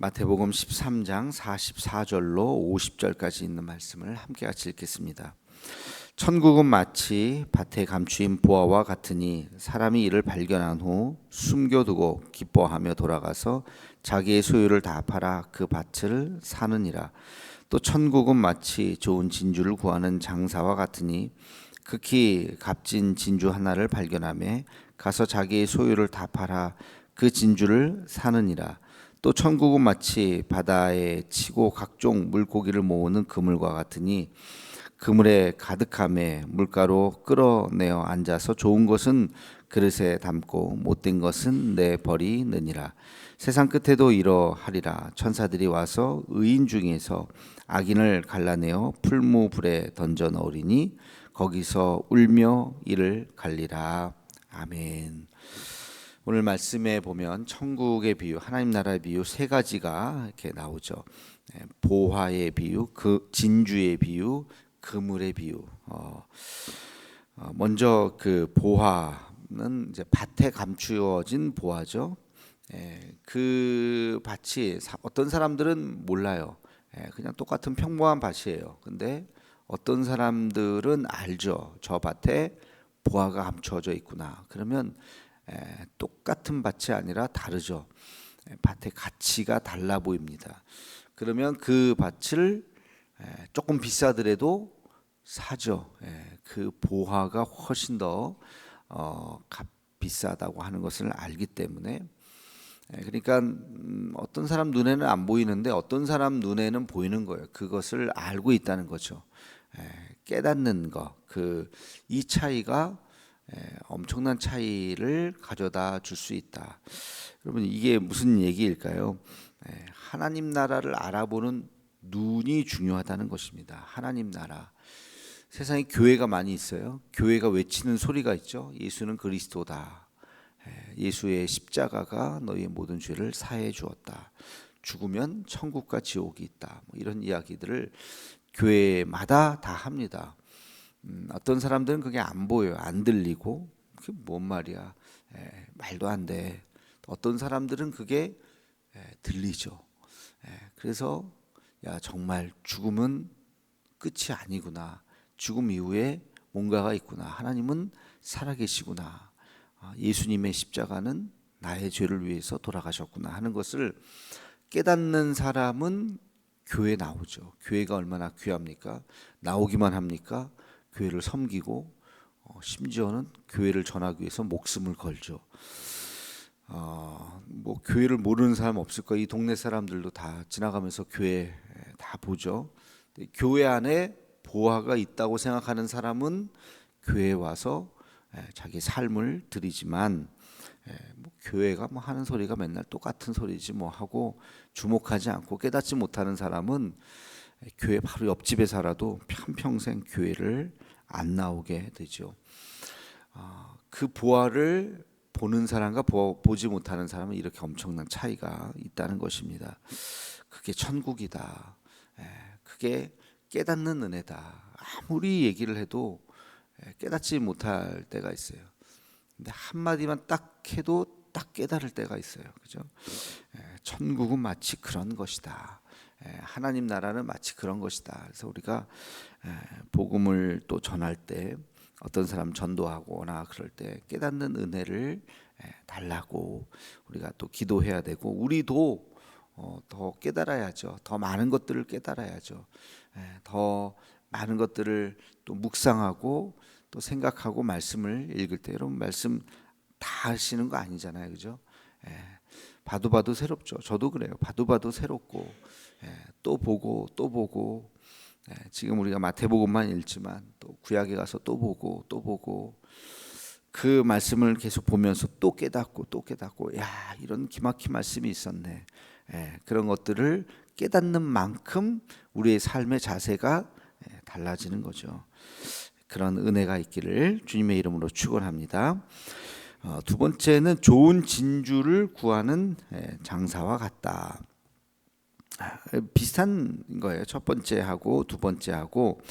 마태복음 13장 44절로 50절까지 있는 말씀을 함께 같이 읽겠습니다. 천국은 마치 밭에 감추인 보화와 같으니 사람이 이를 발견한 후 숨겨두고 기뻐하며 돌아가서 자기의 소유를 다 팔아 그 밭을 사느니라. 또 천국은 마치 좋은 진주를 구하는 장사와 같으니 극히 값진 진주 하나를 발견하며 가서 자기의 소유를 다 팔아 그 진주를 사느니라. 또 천국은 마치 바다에 치고 각종 물고기를 모으는 그물과 같으니 그물에 가득함에 물가로 끌어내어 앉아서 좋은 것은 그릇에 담고 못된 것은 내버리느니라. 세상 끝에도 이러하리라. 천사들이 와서 의인 중에서 악인을 갈라내어 풀무불에 던져 넣으리니 거기서 울며 이를 갈리라. 아멘. 오늘 말씀에 보면 천국의 비유, 하나님 나라의 비유 세 가지가 이렇게 나오죠. 보화의 비유, 그 진주의 비유, 그물의 비유. 먼저 그 보화는 이제 밭에 감추어진 보화죠. 그 밭이 어떤 사람들은 몰라요. 그냥 똑같은 평범한 밭이에요. 근데 어떤 사람들은 알죠. 저 밭에 보화가 감추어져 있구나. 그러면 똑같은 밭이 아니라 다르죠. 밭의 가치가 달라 보입니다. 그러면 그 밭을 조금 비싸더라도 사죠. 그 보화가 훨씬 더 비싸다고 하는 것을 알기 때문에. 그러니까 어떤 사람 눈에는 안 보이는데 어떤 사람 눈에는 보이는 거예요. 그것을 알고 있다는 거죠. 깨닫는 것, 이 차이가 엄청난 차이를 가져다 줄 수 있다. 여러분, 이게 무슨 얘기일까요? 하나님 나라를 알아보는 눈이 중요하다는 것입니다. 하나님 나라. 세상에 교회가 많이 있어요. 교회가 외치는 소리가 있죠. 예수는 그리스도다. 예수의 십자가가 너희의 모든 죄를 사해 주었다. 죽으면 천국과 지옥이 있다. 이런 이야기들을 교회마다 다 합니다. 어떤 사람들은 그게 안 보여요. 안 들리고 그게 뭔 말이야. 말도 안 돼. 어떤 사람들은 그게 들리죠. 그래서 야, 정말 죽음은 끝이 아니구나. 죽음 이후에 뭔가가 있구나. 하나님은 살아계시구나. 예수님의 십자가는 나의 죄를 위해서 돌아가셨구나 하는 것을 깨닫는 사람은 교회에 나오죠. 교회가 얼마나 귀합니까? 나오기만 합니까? 교회를 섬기고 심지어는 교회를 전하기 위해서 목숨을 걸죠. 뭐 교회를 모르는 사람 없을 거예요. 이 동네 사람들도 다 지나가면서 교회 다 보죠. 교회 안에 보화가 있다고 생각하는 사람은 교회에 와서 자기 삶을 드리지만 뭐 교회가 뭐 하는 소리가 맨날 똑같은 소리지 뭐 하고 주목하지 않고 깨닫지 못하는 사람은 교회 바로 옆집에 살아도 평생 교회를 안 나오게 되죠. 그 보화를 보는 사람과 보지 못하는 사람은 이렇게 엄청난 차이가 있다는 것입니다. 그게 천국이다. 그게 깨닫는 은혜다. 아무리 얘기를 해도 깨닫지 못할 때가 있어요. 근데 한마디만 딱 해도 딱 깨달을 때가 있어요. 그죠? 천국은 마치 그런 것이다. 하나님 나라는 마치 그런 것이다. 그래서 우리가 복음을 또 전할 때 어떤 사람 전도하거나 그럴 때 깨닫는 은혜를 달라고 우리가 또 기도해야 되고, 우리도 더 깨달아야죠. 더 많은 것들을 깨달아야죠. 더 많은 것들을 또 묵상하고 또 생각하고 말씀을 읽을 때, 여러분 말씀 다 하시는 거 아니잖아요. 그죠? 봐도 새롭죠. 저도 그래요. 봐도 새롭고 또 보고 또 보고, 지금 우리가 마태복음만 읽지만 또 구약에 가서 또 보고 그 말씀을 계속 보면서 또 깨닫고 야, 이런 기막힌 말씀이 있었네. 그런 것들을 깨닫는 만큼 우리의 삶의 자세가 달라지는 거죠. 그런 은혜가 있기를 주님의 이름으로 축원합니다. 두 번째는 좋은 진주를 구하는 장사와 같다. 비슷한 거예요. 첫 번째하고 두 번째하고.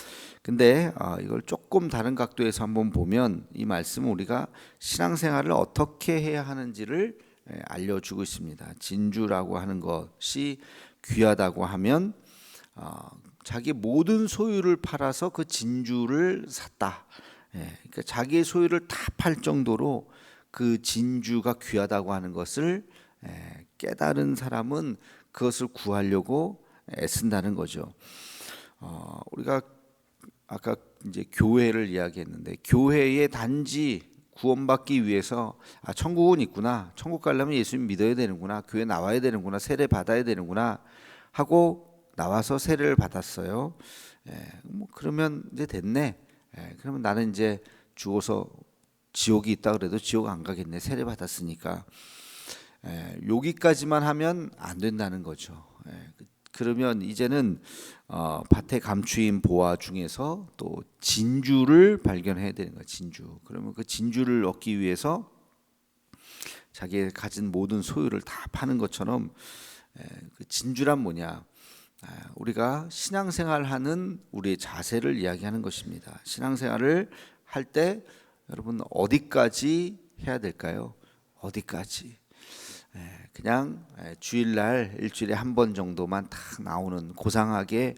근데 이걸 조금 다른 각도에서 한번 보면 이 말씀은 우리가 신앙생활을 어떻게 해야 하는지를 알려주고 있습니다. 진주라고 하는 것이 귀하다고 하면 자기 모든 소유를 팔아서 그 진주를 샀다. 그러니까 자기의 소유를 다 팔 정도로 그 진주가 귀하다고 하는 것을 깨달은 사람은 그것을 구하려고 애쓴다는 거죠. 우리가 아까 이제 교회를 이야기했는데, 교회에 단지 구원받기 위해서 천국은 있구나, 천국 가려면 예수님 믿어야 되는구나, 교회 나와야 되는구나, 세례 받아야 되는구나 하고 나와서 세례를 받았어요. 뭐 그러면 이제 됐네. 그러면 나는 이제 죽어서 지옥이 있다 그래도 지옥 안 가겠네, 세례 받았으니까. 여기까지만 하면 안 된다는 거죠. 그러면 이제는 밭에 감추인 보화 중에서 또 진주를 발견해야 되는 거예요. 진주. 그러면 그 진주를 얻기 위해서 자기의 가진 모든 소유를 다 파는 것처럼, 그 진주란 뭐냐? 우리가 신앙생활하는 우리의 자세를 이야기하는 것입니다. 신앙생활을 할 때 여러분 어디까지 해야 될까요? 어디까지? 그냥 주일날 일주일에 한 번 정도만 딱 나오는 고상하게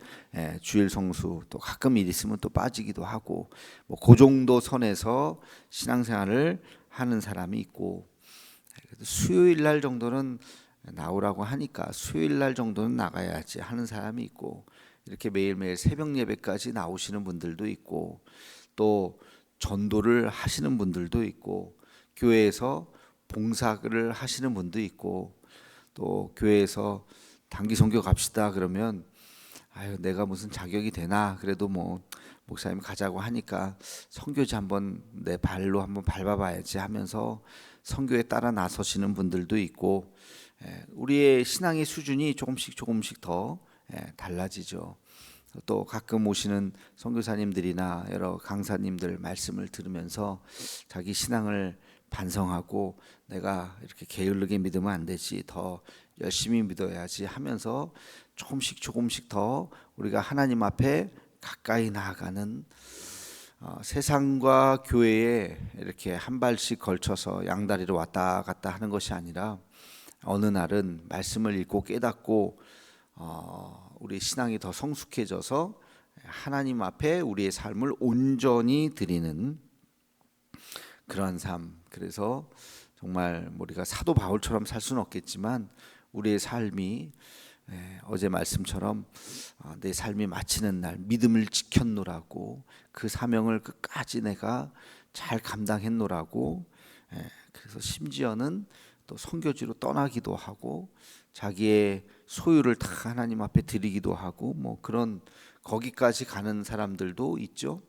주일 성수, 또 가끔 일 있으면 또 빠지기도 하고, 뭐 그 정도 선에서 신앙생활을 하는 사람이 있고, 수요일날 정도는 나오라고 하니까 수요일날 정도는 나가야지 하는 사람이 있고, 이렇게 매일매일 새벽 예배까지 나오시는 분들도 있고, 또 전도를 하시는 분들도 있고, 교회에서 봉사를 하시는 분도 있고, 또 교회에서 단기 선교 갑시다 그러면 아유 내가 무슨 자격이 되나, 그래도 뭐 목사님 가자고 하니까 선교지 한번 내 발로 한번 밟아봐야지 하면서 선교에 따라 나서시는 분들도 있고, 우리의 신앙의 수준이 조금씩 더 달라지죠. 또 가끔 오시는 선교사님들이나 여러 강사님들 말씀을 들으면서 자기 신앙을 반성하고, 내가 이렇게 게을르게 믿으면 안 되지, 더 열심히 믿어야지 하면서 조금씩 더 우리가 하나님 앞에 가까이 나아가는, 세상과 교회에 이렇게 한 발씩 걸쳐서 양다리로 왔다 갔다 하는 것이 아니라, 어느 날은 말씀을 읽고 깨닫고 우리 신앙이 더 성숙해져서 하나님 앞에 우리의 삶을 온전히 드리는 그런 삶. 그래서 정말 우리가 사도 바울처럼 살 수는 없겠지만 우리의 삶이 어제 말씀처럼 내 삶이 마치는 날 믿음을 지켰노라고, 그 사명을 끝까지 내가 잘 감당했노라고, 그래서 심지어는 또 선교지로 떠나기도 하고 자기의 소유를 다 하나님 앞에 드리기도 하고, 뭐 그런 거기까지 가는 사람들도 있죠.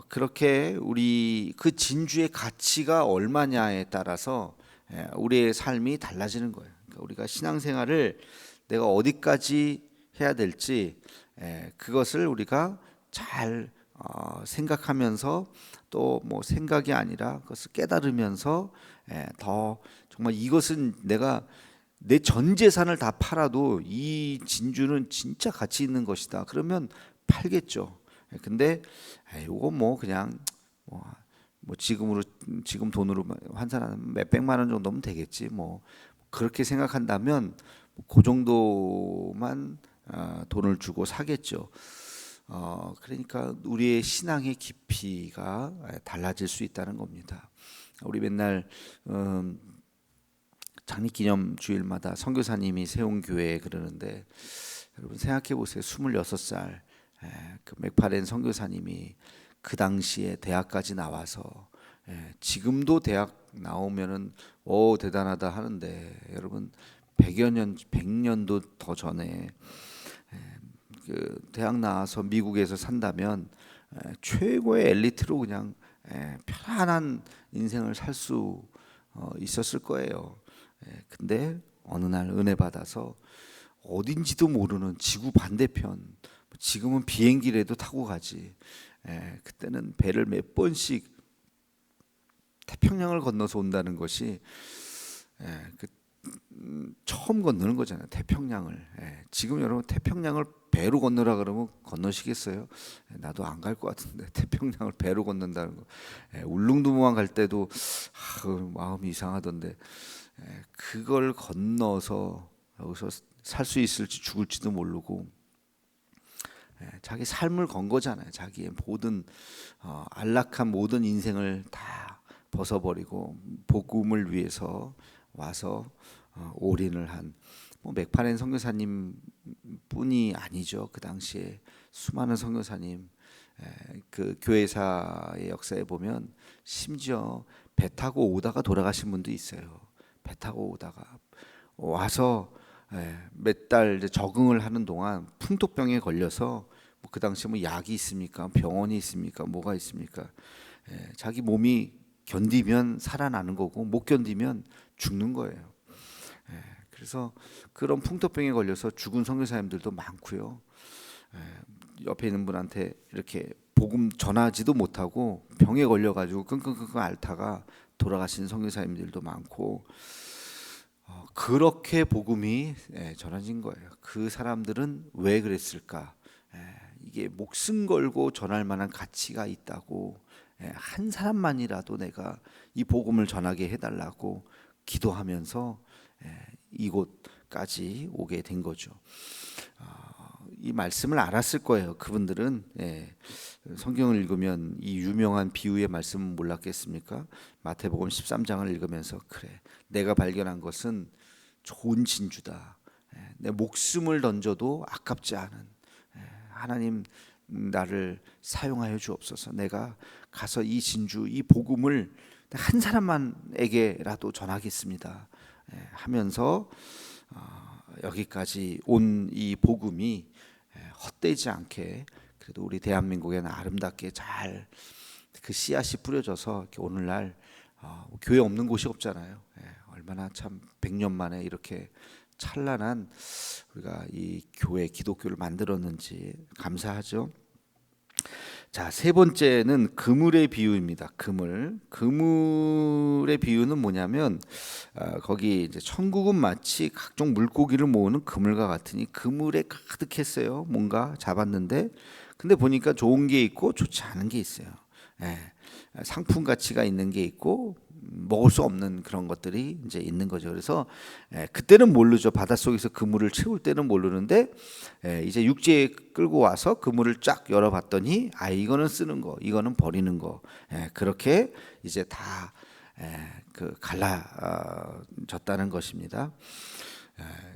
그렇게 우리 그 진주의 가치가 얼마냐에 따라서 우리의 삶이 달라지는 거예요. 그러니까 우리가 신앙생활을 내가 어디까지 해야 될지, 그것을 우리가 잘 생각하면서, 또 뭐 생각이 아니라 그것을 깨달으면서 더 정말 이것은 내가 내 전 재산을 다 팔아도 이 진주는 진짜 가치 있는 것이다 그러면 팔겠죠. 근데 이거 뭐 그냥 뭐 지금 돈으로 환산하면 몇 백만 원 정도면 되겠지, 뭐 그렇게 생각한다면 그 정도만 돈을 주고 사겠죠. 그러니까 우리의 신앙의 깊이가 달라질 수 있다는 겁니다. 우리 맨날 장립기념 주일마다 선교사님이 세운 교회 그러는데, 여러분 생각해 보세요. 26살 그 맥파렌 선교사님이 그 당시에 대학까지 나와서, 지금도 대학 나오면은 대단하다 하는데, 여러분 100년도 더 전에 그 대학 나와서 미국에서 산다면 최고의 엘리트로 그냥 편안한 인생을 살 수 있었을 거예요. 근데 어느 날 은혜 받아서 어딘지도 모르는 지구 반대편, 지금은 비행기라도 타고 가지, 그때는 배를 몇 번씩 태평양을 건너서 온다는 것이 처음 건너는 거잖아요. 태평양을. 지금 여러분 태평양을 배로 건너라 그러면 건너시겠어요? 나도 안 갈 것 같은데 태평양을 배로 건넌다는 거. 울릉도만 갈 때도 마음이 이상하던데, 그걸 건너서 여기서 살 수 있을지 죽을지도 모르고 자기 삶을 건 거잖아요. 자기의 모든 안락한 모든 인생을 다 벗어버리고 복음을 위해서 와서 올인을 한 맥파렌 선교사님 뿐이 아니죠. 그 당시에 수많은 선교사님, 그 교회사의 역사에 보면 심지어 배 타고 오다가 돌아가신 분도 있어요. 배 타고 오다가 와서 몇 달 적응을 하는 동안 풍토병에 걸려서 그 당시에 약이 있습니까? 병원이 있습니까? 뭐가 있습니까? 자기 몸이 견디면 살아나는 거고 못 견디면 죽는 거예요. 그래서 그런 풍토병에 걸려서 죽은 선교사님들도 많고요. 옆에 있는 분한테 이렇게 복음 전하지도 못하고 병에 걸려가지고 끙끙끙끙 앓다가 돌아가신 선교사님들도 많고 그렇게 복음이 전해진 거예요. 그 사람들은 왜 그랬을까? 이게 목숨 걸고 전할 만한 가치가 있다고 한 사람만이라도 내가 이 복음을 전하게 해달라고 기도하면서 이곳까지 오게 된 거죠. 이 말씀을 알았을 거예요. 그분들은 성경을 읽으면 이 유명한 비유의 말씀은 몰랐겠습니까? 마태복음 13장을 읽으면서 그래, 내가 발견한 것은 좋은 진주다. 내 목숨을 던져도 아깝지 않은 하나님, 나를 사용하여 주옵소서. 내가 가서 이 진주, 이 복음을 한 사람만에게라도 전하겠습니다 하면서 여기까지 온 이 복음이 헛되지 않게 그래도 우리 대한민국에는 아름답게 잘 그 씨앗이 뿌려져서 이렇게 오늘날 교회 없는 곳이 없잖아요. 얼마나 참 100년 만에 이렇게 찬란한 우리가 이 교회 기독교를 만들었는지 감사하죠. 자, 세 번째는 그물의 비유입니다. 그물의 비유는 뭐냐면 거기 이제 천국은 마치 각종 물고기를 모으는 그물과 같으니 그물에 가득했어요. 뭔가 잡았는데 근데 보니까 좋은 게 있고 좋지 않은 게 있어요. 상품 가치가 있는 게 있고 먹을 수 없는 그런 것들이 이제 있는 거죠. 그래서 그때는 모르죠. 바닷속에서 그물을 채울 때는 모르는데 이제 육지에 끌고 와서 그물을 쫙 열어봤더니 이거는 쓰는 거, 이거는 버리는 거, 그렇게 이제 다 그 갈라졌다는 것입니다.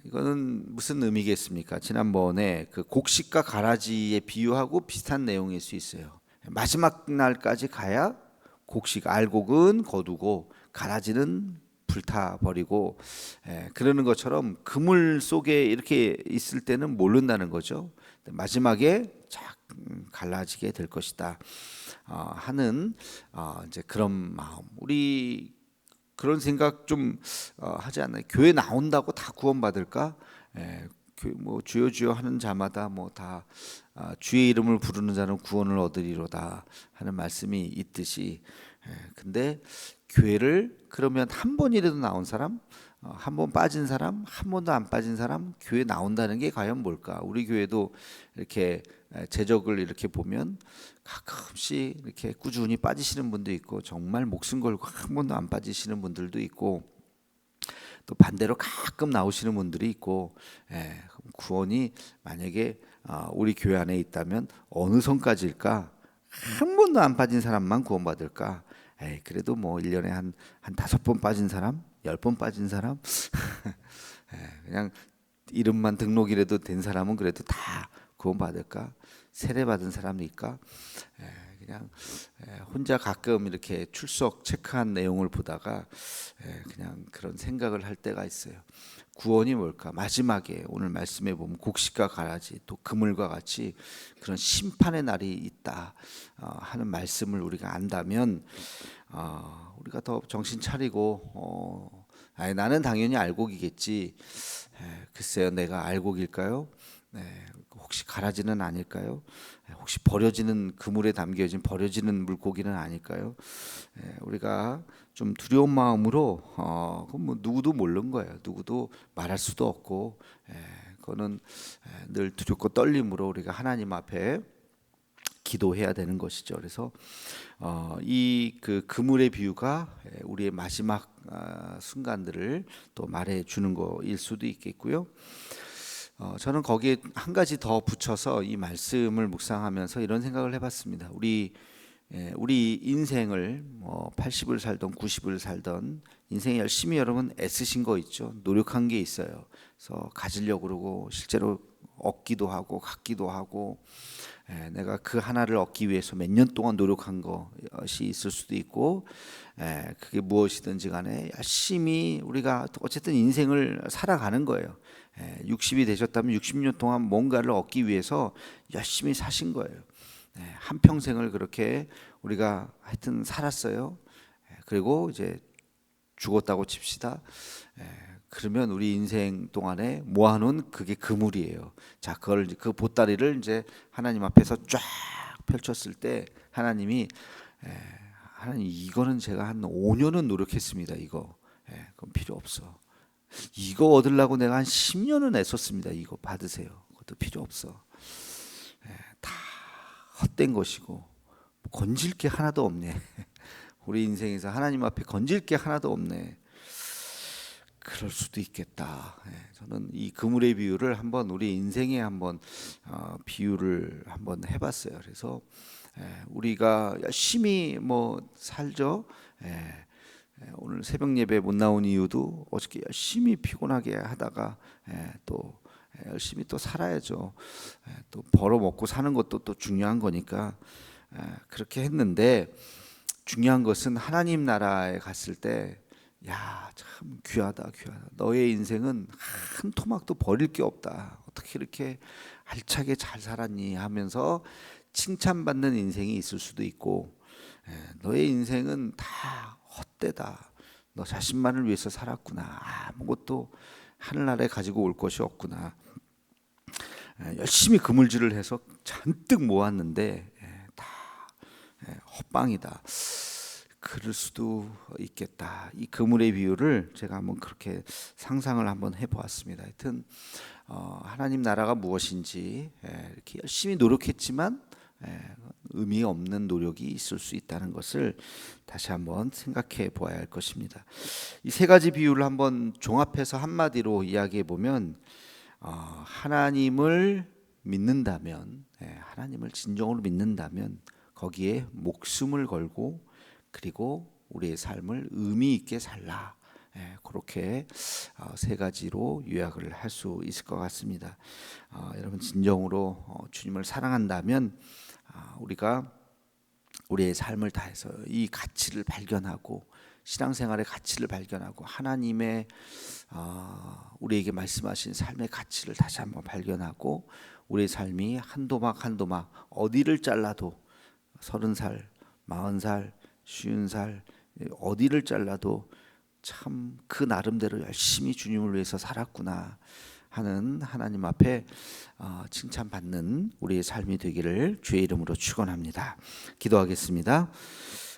이거는 무슨 의미겠습니까? 지난번에 그 곡식과 가라지에 비유하고 비슷한 내용일 수 있어요. 마지막 날까지 가야 곡식 알곡은 거두고 가라지는 불타버리고 그러는 것처럼 그물 속에 이렇게 있을 때는 모른다는 거죠. 마지막에 쫙 갈라지게 될 것이다 하는 이제 그런 마음. 우리 그런 생각 좀 하지 않나요? 교회 나온다고 다 구원받을까? 뭐 주여 주여 하는 자마다 뭐 다 주의 이름을 부르는 자는 구원을 얻으리로다 하는 말씀이 있듯이 근데 교회를 그러면 한 번이라도 나온 사람, 한 번 빠진 사람, 한 번도 안 빠진 사람 교회 나온다는 게 과연 뭘까? 우리 교회도 이렇게 제적을 이렇게 보면 가끔씩 이렇게 꾸준히 빠지시는 분도 있고 정말 목숨 걸고 한 번도 안 빠지시는 분들도 있고 또 반대로 가끔 나오시는 분들이 있고 구원이 만약에 우리 교회 안에 있다면 어느 선까지일까? 한 번도 안 빠진 사람만 구원받을까? 그래도 뭐 1년에 한 5번 빠진 사람, 10번 빠진 사람 그냥 이름만 등록이라도 된 사람은 그래도 다 구원받을까? 세례받은 사람일까? 그냥 혼자 가끔 이렇게 출석 체크한 내용을 보다가 그냥 그런 생각을 할 때가 있어요. 구원이 뭘까? 마지막에 오늘 말씀에 보면 곡식과 가라지 또 그물과 같이 그런 심판의 날이 있다 하는 말씀을 우리가 안다면 우리가 더 정신 차리고 나는 당연히 알곡이겠지. 글쎄요, 내가 알곡일까요? 혹시 가라지는 아닐까요? 혹시 버려지는 그물에 담겨진 버려지는 물고기는 아닐까요? 우리가 좀 두려운 마음으로 그건 뭐 누구도 모르는 거예요. 누구도 말할 수도 없고 그거는 늘 두렵고 떨림으로 우리가 하나님 앞에 기도해야 되는 것이죠. 그래서 이 그 그물의 비유가 우리의 마지막 순간들을 또 말해 주는 거일 수도 있겠고요. 저는 거기에 한 가지 더 붙여서 이 말씀을 묵상하면서 이런 생각을 해봤습니다. 우리 인생을 80을 살던 90을 살던 인생에 열심히 여러분 애쓰신 거 있죠. 노력한 게 있어요. 그래서 가지려고 그러고 실제로 얻기도 하고 갖기도 하고, 내가 그 하나를 얻기 위해서 몇 년 동안 노력한 것이 있을 수도 있고, 그게 무엇이든지 간에 열심히 우리가 어쨌든 인생을 살아가는 거예요. 60이 되셨다면 60년 동안 뭔가를 얻기 위해서 열심히 사신 거예요. 한평생을 그렇게 우리가 하여튼 살았어요. 그리고 이제 죽었다고 칩시다. 그러면 우리 인생 동안에 모아놓은 그게 그물이에요. 자, 그 보따리를 이제 하나님 앞에서 쫙 펼쳤을 때 하나님 이거는 제가 한 5년은 노력했습니다. 이거 그럼 필요 없어. 이거 얻으려고 내가 한 10년은 애썼습니다. 이거 받으세요. 그것도 필요 없어. 다 헛된 것이고 건질 게 하나도 없네. 우리 인생에서 하나님 앞에 건질 게 하나도 없네. 그럴 수도 있겠다. 저는 이 그물의 비유를 한번 우리 인생에 한번 비유를 한번 해봤어요. 그래서 우리가 열심히 살죠. 오늘 새벽 예배 못 나온 이유도 어저께 열심히 피곤하게 하다가 또 열심히 또 살아야죠. 또 벌어 먹고 사는 것도 또 중요한 거니까 그렇게 했는데, 중요한 것은 하나님 나라에 갔을 때 참 귀하다. 너의 인생은 한 토막도 버릴 게 없다. 어떻게 이렇게 알차게 잘 살았니 하면서 칭찬받는 인생이 있을 수도 있고, 너의 인생은 다 헛되다. 너 자신만을 위해서 살았구나. 아무것도 하늘나라에 가지고 올 것이 없구나. 열심히 그물질을 해서 잔뜩 모았는데 다 헛방이다. 그럴 수도 있겠다. 이 그물의 비유를 제가 한번 그렇게 상상을 한번 해보았습니다. 하여튼 하나님 나라가 무엇인지 이렇게 열심히 노력했지만 의미 없는 노력이 있을 수 있다는 것을 다시 한번 생각해 보아야 할 것입니다. 이 세 가지 비유를 한번 종합해서 한마디로 이야기해 보면, 하나님을 믿는다면, 하나님을 진정으로 믿는다면 거기에 목숨을 걸고 그리고 우리의 삶을 의미 있게 살라. 그렇게 세 가지로 요약을 할 수 있을 것 같습니다. 여러분 진정으로 주님을 사랑한다면 우리가 우리의 삶을 다해서 이 가치를 발견하고, 신앙생활의 가치를 발견하고, 하나님의 우리에게 말씀하신 삶의 가치를 다시 한번 발견하고, 우리의 삶이 한 도막 한 도막 어디를 잘라도 30살, 40살, 50살 어디를 잘라도 참 그 나름대로 열심히 주님을 위해서 살았구나 하는 하나님 앞에 칭찬받는 우리의 삶이 되기를 주의 이름으로 축원합니다. 기도하겠습니다.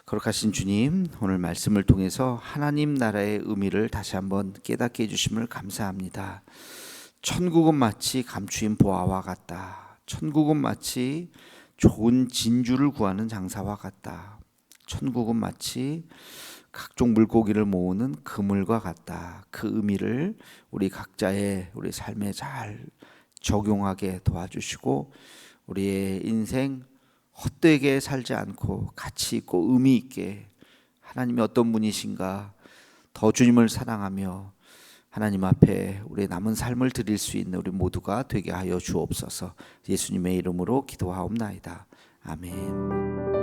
거룩하신 주님, 오늘 말씀을 통해서 하나님 나라의 의미를 다시 한번 깨닫게 해주심을 감사합니다. 천국은 마치 감추인 보화와 같다. 천국은 마치 좋은 진주를 구하는 장사와 같다. 천국은 마치 각종 물고기를 모으는 그물과 같다. 그 의미를 우리 각자의 우리 삶에 잘 적용하게 도와주시고, 우리의 인생 헛되게 살지 않고 가치 있고 의미 있게 하나님이 어떤 분이신가 더 주님을 사랑하며 하나님 앞에 우리의 남은 삶을 드릴 수 있는 우리 모두가 되게 하여 주옵소서. 예수님의 이름으로 기도하옵나이다. 아멘.